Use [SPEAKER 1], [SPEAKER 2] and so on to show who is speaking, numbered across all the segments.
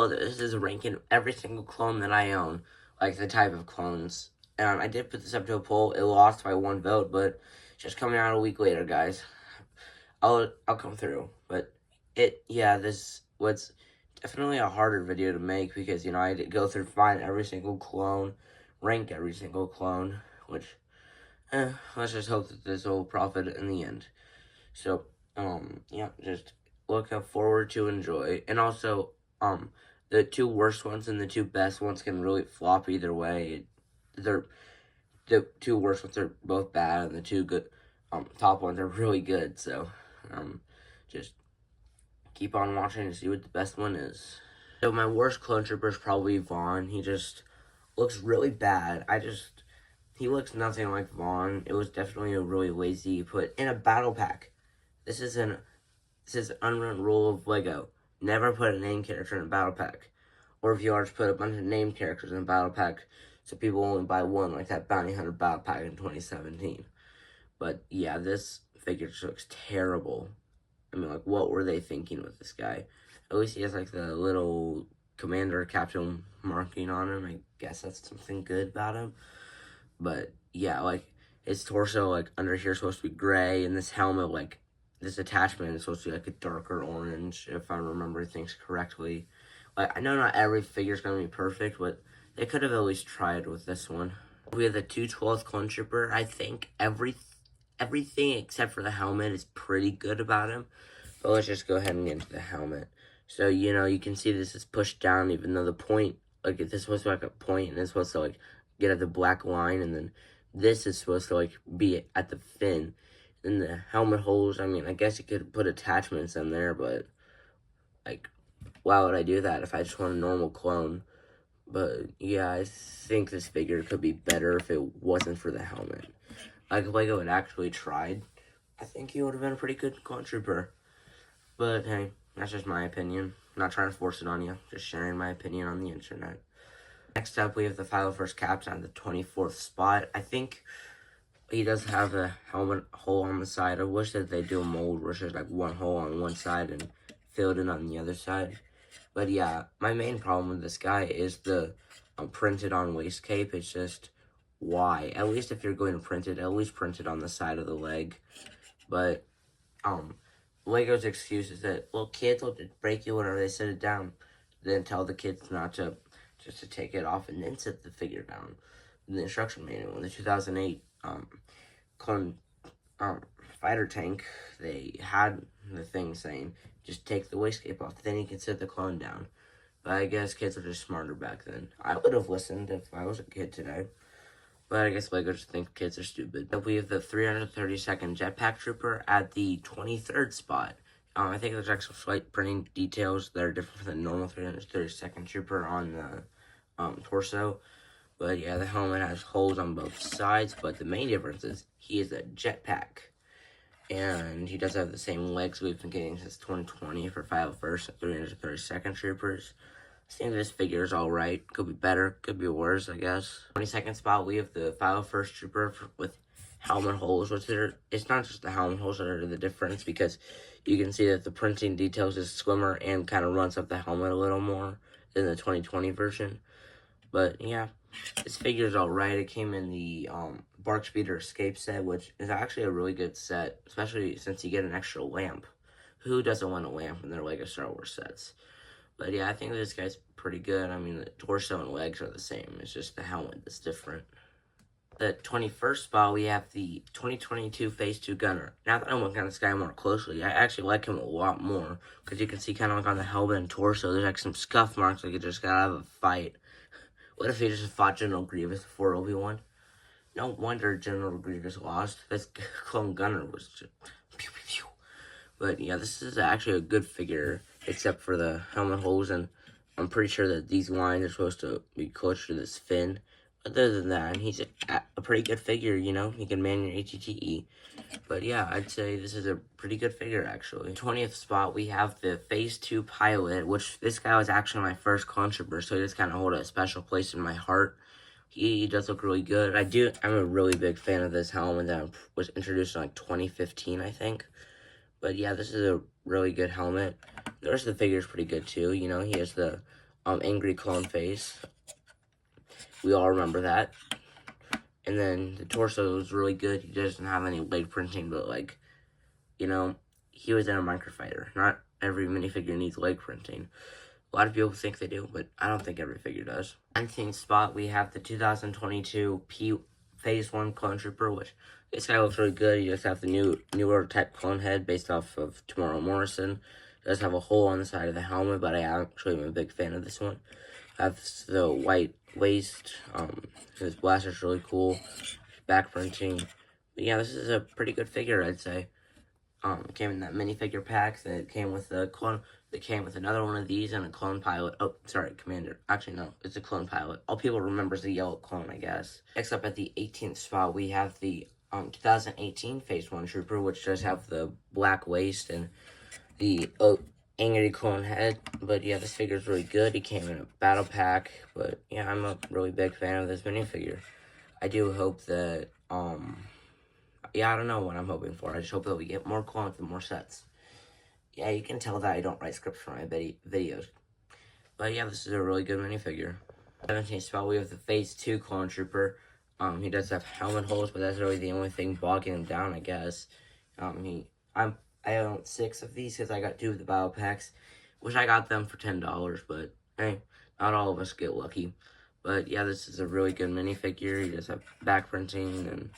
[SPEAKER 1] So this is ranking every single clone that I own, like the type of clones. And I did put this up to a poll. It lost by 1 vote, but just coming out a week later, guys. I'll come through. But this was definitely a harder video to make because I had to go through, find every single clone, rank every single clone, which let's just hope that this will profit in the end. So just looking forward to enjoy. And also the two worst ones and the two best ones can really flop either way. The two worst ones are both bad, and the two good top ones are really good. So just keep on watching to see what the best one is. So my worst clone trooper is probably Vaughn. He just looks really bad. He looks nothing like Vaughn. It was definitely a really lazy put in a battle pack. This is an unwritten rule of LEGO. Never put a name character in a battle pack. Or if you are, just put a bunch of name characters in a battle pack so people only buy one, like that Bounty Hunter battle pack in 2017. But yeah, this figure just looks terrible. I mean, like, what were they thinking with this guy? At least he has, like, the little commander captain marking on him. I guess that's something good about him. But yeah, like, his torso, like, under here is supposed to be gray, and this helmet, like, this attachment is supposed to be, like, a darker orange, if I remember things correctly. Like, I know not every figure is going to be perfect, but they could have at least tried with this one. We have the 212th Clone Trooper. I think everything except for the helmet is pretty good about him. But let's just go ahead and get into the helmet. So, you can see this is pushed down, even though the point, like, this is supposed to be like a point, and it's supposed to, like, get at the black line, and then this is supposed to, like, be at the fin. And the helmet holes, I mean, I guess you could put attachments in there, but, like, why would I do that if I just want a normal clone? But, yeah, I think this figure could be better if it wasn't for the helmet. Like, if LEGO had actually tried, I think he would have been a pretty good clone trooper. But, hey, that's just my opinion. I'm not trying to force it on you, just sharing my opinion on the internet. Next up, we have the 501st Captain at the 24th spot. I think he does have a helmet hole on the side. I wish that they do a mold where there's like one hole on one side and filled in on the other side. But yeah, my main problem with this guy is the printed on waist cape. It's just, why? At least if you're going to print it, at least print it on the side of the leg. But LEGO's excuse is that, well, kids will break you whenever they sit it down. Then tell the kids not to, just to take it off and then sit the figure down. In the instruction manual, in the 2008 clone fighter tank, they had the thing saying, just take the waist cape off, then you can sit the clone down. But I guess kids were just smarter back then. I would have listened if I was a kid today. But I guess LEGO just think kids are stupid. We have the 332nd Jetpack Trooper at the 23rd spot. I think there's actual slight printing details that are different from the normal 332nd Trooper on the torso. But yeah, the helmet has holes on both sides, but the main difference is he is a jetpack. And he does have the same legs we've been getting since 2020 for 501st and 332nd Troopers. I think this figure is alright. Could be better, could be worse, I guess. 22nd spot, we have the 501st Trooper with helmet holes, which it's not just the helmet holes that are the difference, because you can see that the printing details is slimmer and kind of runs up the helmet a little more than the 2020 version. But yeah, this figure is alright. It came in the Bark Speeder Escape set, which is actually a really good set, especially since you get an extra lamp. Who doesn't want a lamp in their LEGO Star Wars sets? But yeah, I think this guy's pretty good. I mean, the torso and legs are the same. It's just the helmet that's different. The 21st spot, we have the 2022 Phase 2 Gunner. Now that I'm looking at this guy more closely, I actually like him a lot more. Because you can see kind of like on the helmet and torso, there's like some scuff marks like he just got out of a fight. What if he just fought General Grievous before Obi-Wan? No wonder General Grievous lost. This clone gunner was just pew, pew, pew. But yeah, this is actually a good figure, except for the helmet holes, and I'm pretty sure that these lines are supposed to be closer to this fin. Other than that, he's a pretty good figure, He can man your ATTE. But yeah, I'd say this is a pretty good figure, actually. 20th spot, we have the Phase 2 Pilot, which this guy was actually my first clone trooper, so he does kind of hold a special place in my heart. He does look really good. I'm a really big fan of this helmet that was introduced in like 2015, I think. But yeah, this is a really good helmet. The rest of the figure is pretty good too. He has the angry clone face. We all remember that. And then the torso was really good. He doesn't have any leg printing, but like, you know, he was in a microfighter. Not every minifigure needs leg printing. A lot of people think they do, but I don't think every figure does. 19th spot, we have the 2022 Phase 1 Clone Trooper, which this guy looks really good. He just has the newer type clone head based off of Temuera Morrison. It does have a hole on the side of the helmet, but I actually am a big fan of this one. Has the white waist. His blaster's really cool. Back printing. But yeah, this is a pretty good figure, I'd say. It came in that minifigure pack that came with the clone. That came with another one of these and a clone pilot. Oh, sorry, Commander. Actually, no, it's a clone pilot. All people remember is the yellow clone, I guess. Next up at the 18th spot, we have the 2018 Phase 1 Trooper, which does have the black waist and the angry clone head. But yeah, this figure is really good. He came in a battle pack. But yeah, I'm a really big fan of this minifigure. I do hope that, yeah, I don't know what I'm hoping for. I just hope that we get more clones and more sets. Yeah, you can tell that I don't write scripts for my videos. But yeah, this is a really good minifigure. 17th spot, we have the Phase 2 Clone Trooper. He does have helmet holes, but that's really the only thing bogging him down, I guess. I own 6 of these because I got 2 of the battle packs. Wish I got them for $10, but hey, not all of us get lucky. But yeah, this is a really good minifigure. He does have back printing,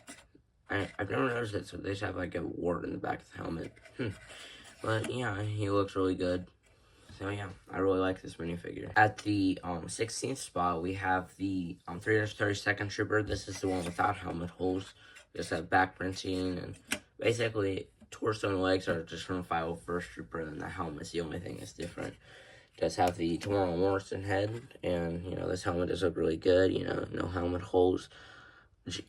[SPEAKER 1] and I've never noticed it, so they just have like a wart in the back of the helmet. But yeah, he looks really good. So yeah, I really like this minifigure. At the 16th spot, we have the 332nd Trooper. This is the one without helmet holes. Just have back printing, and basically torso and legs are just from 501st Trooper, and the helmet's the only thing that's different. It does have the Temuera Morrison head, and you know, this helmet does look really good. You know, no helmet holes.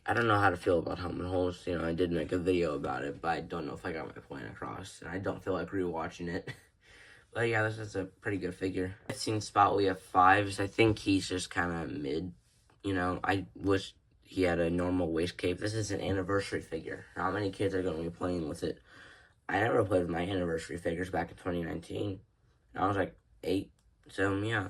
[SPEAKER 1] I don't know how to feel about helmet holes. You know, I did make a video about it, but I don't know if I got my point across, and I don't feel like rewatching it. But yeah, this is a pretty good figure. 15th spot, we have 5s. I think he's just kind of mid. You know, I wish he had a normal waist cape. This is an anniversary figure. Not many kids are going to be playing with it. I never played with my anniversary figures back in 2019. I was like 8. So yeah.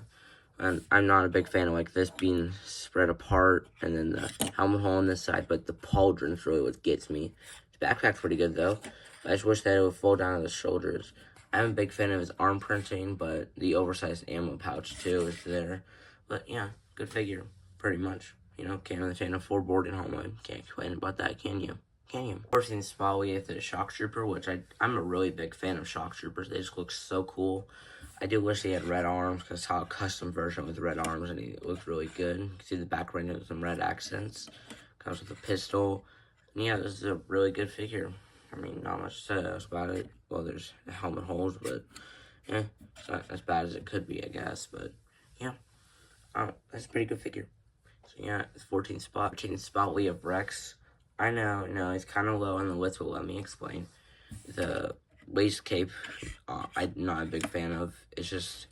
[SPEAKER 1] And I'm not a big fan of like this being spread apart and then the helmet hole on this side, but the pauldron's really what gets me. The backpack's pretty good though. I just wish that it would fold down to the shoulders. I'm a big fan of his arm printing, but the oversized ammo pouch too is there. But yeah, good figure, pretty much. You know, came in the chain of 4 boarding helmet. Can't complain about that, can you? Can you? 14th spot, we have the Shock Trooper, which I'm a really big fan of Shock Troopers. They just look so cool. I do wish he had red arms, because I saw a custom version with red arms, and he looks really good. You can see the back ring with some red accents. Comes with a pistol. And yeah, this is a really good figure. I mean, not much to say about it. Well, there's helmet holes, but yeah, it's not as bad as it could be, I guess. But yeah, that's a pretty good figure. So yeah, it's 14th spot. 13th spot, we have Rex. I know, he's kind of low on the list, but let me explain. The waist cape, I'm not a big fan of. It's just,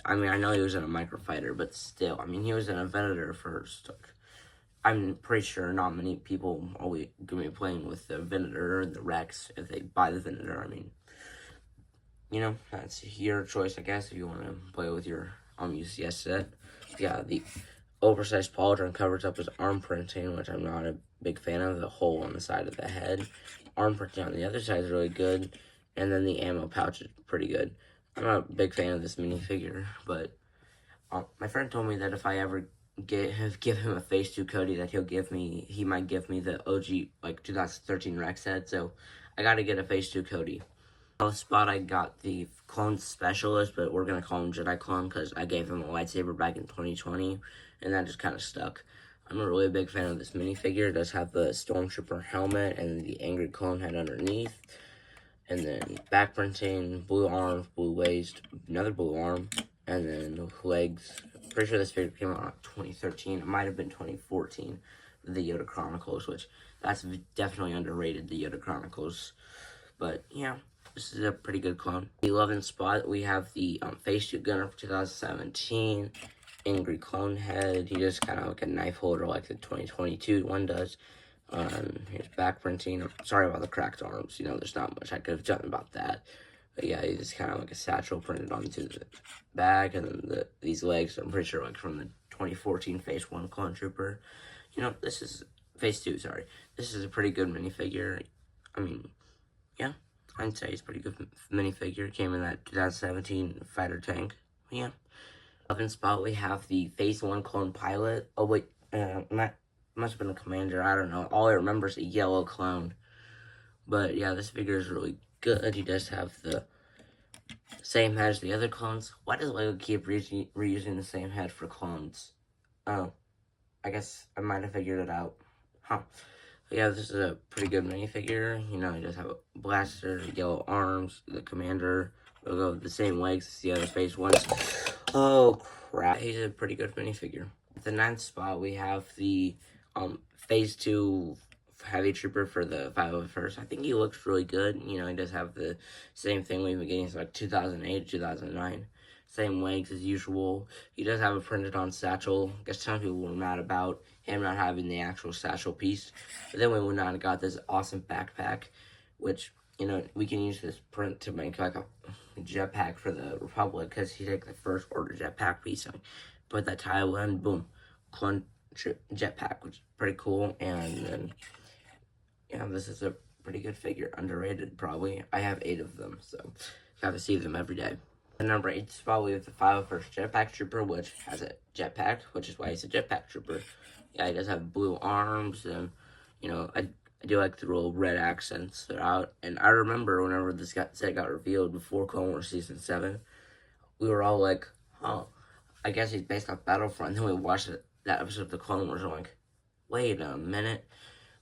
[SPEAKER 1] I mean, I know he was in a microfighter, but still, I mean, he was in a Venator first. I'm pretty sure not many people are going to be playing with the Venator or the Rex if they buy the Venator. I mean, you know, that's your choice, I guess, if you want to play with your UCS set. Yeah, the oversized pauldron covers up his arm printing, which I'm not a big fan of. The hole on the side of the head. Arm printing on the other side is really good. And then the ammo pouch is pretty good. I'm not a big fan of this minifigure, but my friend told me that if I ever give him a Phase 2 Cody, that he might give me the OG, like, 2013 Rex head, so I gotta get a Phase 2 Cody. On the spot, I got the Clone Specialist, but we're gonna call him Jedi Clone, because I gave him a lightsaber back in 2020, and that just kind of stuck. I'm a really big fan of this minifigure. It does have the Stormtrooper helmet and the Angry Clone head underneath. And then back printing, blue arms, blue waist, another blue arm, and then legs. Pretty sure this figure came out in 2013. It might have been 2014, the Yoda Chronicles, which that's definitely underrated, the Yoda Chronicles. But yeah, this is a pretty good clone. The 11th spot, we have the Phase 2 Gunner for 2017. Angry Clone head. He just kind of like a knife holder like the 2022 one does. Here's back printing. I'm sorry about the cracked arms. You know, there's not much I could have done about that. But yeah, he's just kind of like a satchel printed onto the back, and then these legs, I'm pretty sure, like from the 2014 Phase 1 Clone Trooper. You know, this is Phase 2, sorry. This is a pretty good minifigure. I mean, yeah, I'd say it's a pretty good minifigure. Came in that 2017 fighter tank. Yeah. 11th spot, we have the Phase 1 Clone Pilot. Oh, wait, must have been a commander. I don't know. All I remember is a yellow clone. But yeah, this figure is really good. He does have the same head as the other clones. Why does LEGO keep reusing the same head for clones? Oh, I guess I might have figured it out. Huh. But yeah, this is a pretty good minifigure. You know, he does have a blaster, yellow arms, the commander logo, the same legs as the other Phase 1s. Oh, crap. He's a pretty good minifigure. At the 9th spot, we have the Phase 2 Heavy Trooper for the 501st. I think he looks really good. You know, he does have the same thing we've been getting since like 2008, 2009. Same legs as usual. He does have a printed on satchel. I guess some people were mad about him not having the actual satchel piece. But then we would not have got this awesome backpack, which, you know, we can use this print to make like a jetpack for the Republic, because he took the first order jetpack piece and put that tile in, boom, clone jetpack, which is pretty cool. And then, yeah, this is a pretty good figure. Underrated, probably. I have 8 of them, so you have to see them every day. The number 8 spot, we have the 501st Jetpack Trooper, which has a jetpack, which is why he's a Jetpack Trooper. Yeah, he does have blue arms, and, you know, I do like the little red accents throughout. And I remember whenever this set got revealed before Clone Wars Season 7, we were all like, oh, I guess he's based off Battlefront. And then we watched that episode of the Clone Wars, and we're like, wait a minute.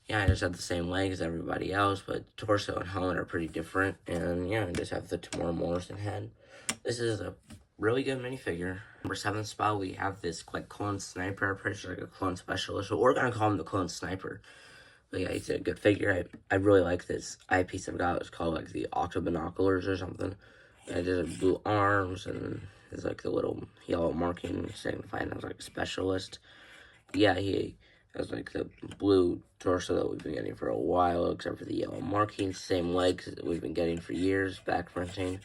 [SPEAKER 1] Yeah, I just have the same legs as everybody else, but torso and helmet are pretty different. And yeah, I just have the Temuera Morrison head. This is a really good minifigure. Number 7 spot, we have this like clone sniper. I'm pretty sure like a clone specialist. So we're gonna call him the clone sniper. But yeah, he's a good figure. I really like this eyepiece I've got. It's called like the Octo Binoculars or something. And it has blue arms, and there's like the little yellow marking signifying as like a specialist. Yeah, he has like the blue torso that we've been getting for a while, except for the yellow markings. Same legs that we've been getting for years, back printing.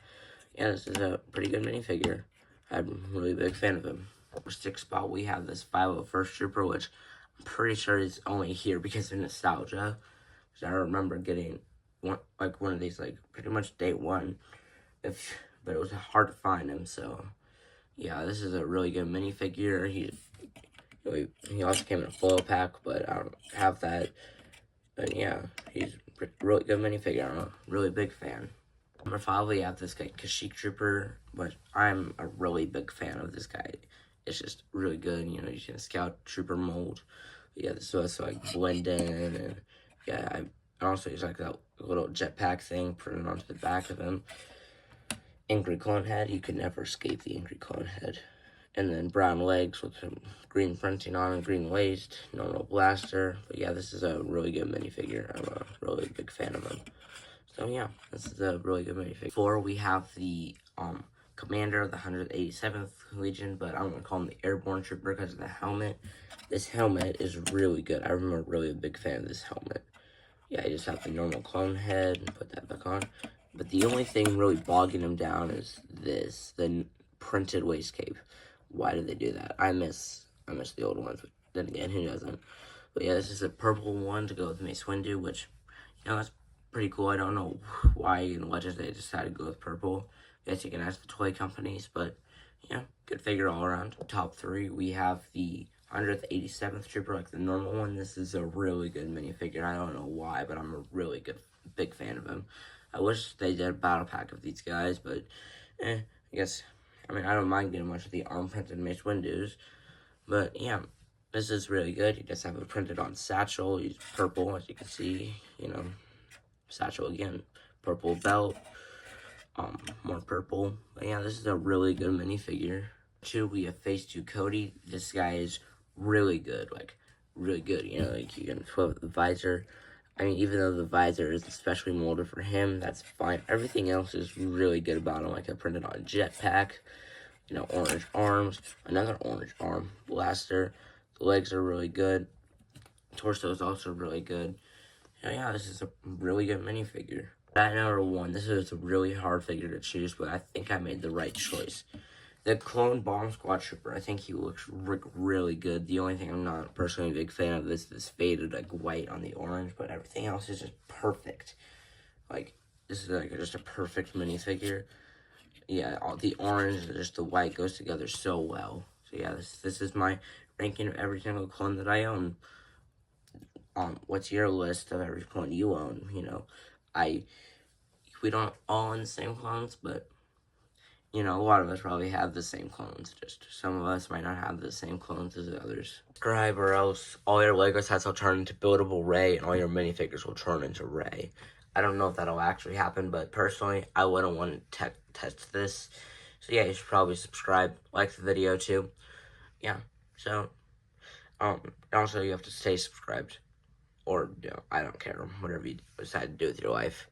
[SPEAKER 1] Yeah, this is a pretty good minifigure. I'm a really big fan of him. Number 6 spot, we have this 501st Trooper, which I'm pretty sure is only here because of nostalgia. Because I remember getting one of these, like, pretty much day one. But it was hard to find him, so... Yeah, this is a really good minifigure. He also came in a foil pack, but I don't have that. But yeah, he's a really good minifigure. I'm a really big fan. Number 5, we have this guy, Kashyyyk Trooper, but I'm a really big fan of this guy. It's just really good, you know, you can scout trooper mold. But yeah, this was like blend in, and yeah, I also use like that little jetpack thing printed onto the back of him. Angry Clone Head, you could never escape the Angry Clone Head. And then brown legs with some green printing on and green waist, normal blaster. But yeah, this is a really good minifigure. I'm a really big fan of him. So yeah, this is a really good minifigure. 4, we have the commander of the 187th Legion, but I'm gonna call him the Airborne Trooper because of the helmet. This helmet is really good. I remember really a big fan of this helmet. Yeah, I just have the normal clone head and put that back on. But the only thing really bogging him down is this, the printed waist cape. Why did they do that? I miss the old ones, but then again, who doesn't? But yeah, this is a purple one to go with Mace Windu, which, you know, that's pretty cool. I don't know why in Legends they decided to go with purple. I guess you can ask the toy companies, but yeah, good figure all around. Top 3, we have the 187th Trooper, like the normal one. This is a really good minifigure. I don't know why, but I'm a really big fan of him. I wish they did a battle pack of these guys, but I guess, I mean, I don't mind getting much of the arm printed Mace Windu's, but yeah, this is really good. You just have it printed on satchel. He's purple, as you can see, you know, satchel again, purple belt, more purple. But yeah, this is a really good minifigure. 2, we have Phase 2 Cody. This guy is really good, like, really good, you know, like, you can flip the visor. I mean, even though the visor is especially molded for him, that's fine. Everything else is really good about him, like I printed on jetpack, you know, orange arms, another orange arm, blaster. The legs are really good. Torso is also really good. Yeah, this is a really good minifigure. At number 1, this is a really hard figure to choose, but I think I made the right choice. The clone Bomb Squad Trooper, I think he looks really good. The only thing I'm not personally a big fan of is this faded like white on the orange, but everything else is just perfect. Like, this is like just a perfect minifigure. Yeah, all the orange and just the white goes together so well. So yeah, this is my ranking of every single clone that I own. What's your list of every clone you own? You know, we don't all own the same clones, but you know, a lot of us probably have the same clones. Just some of us might not have the same clones as others. Subscribe, or else all your Lego sets will turn into buildable Rey, and all your minifigures will turn into Rey. I don't know if that'll actually happen, but personally, I wouldn't want to test this. So yeah, you should probably subscribe, like the video too. Yeah. So, also you have to stay subscribed, or you know, I don't care, whatever you decide to do with your life.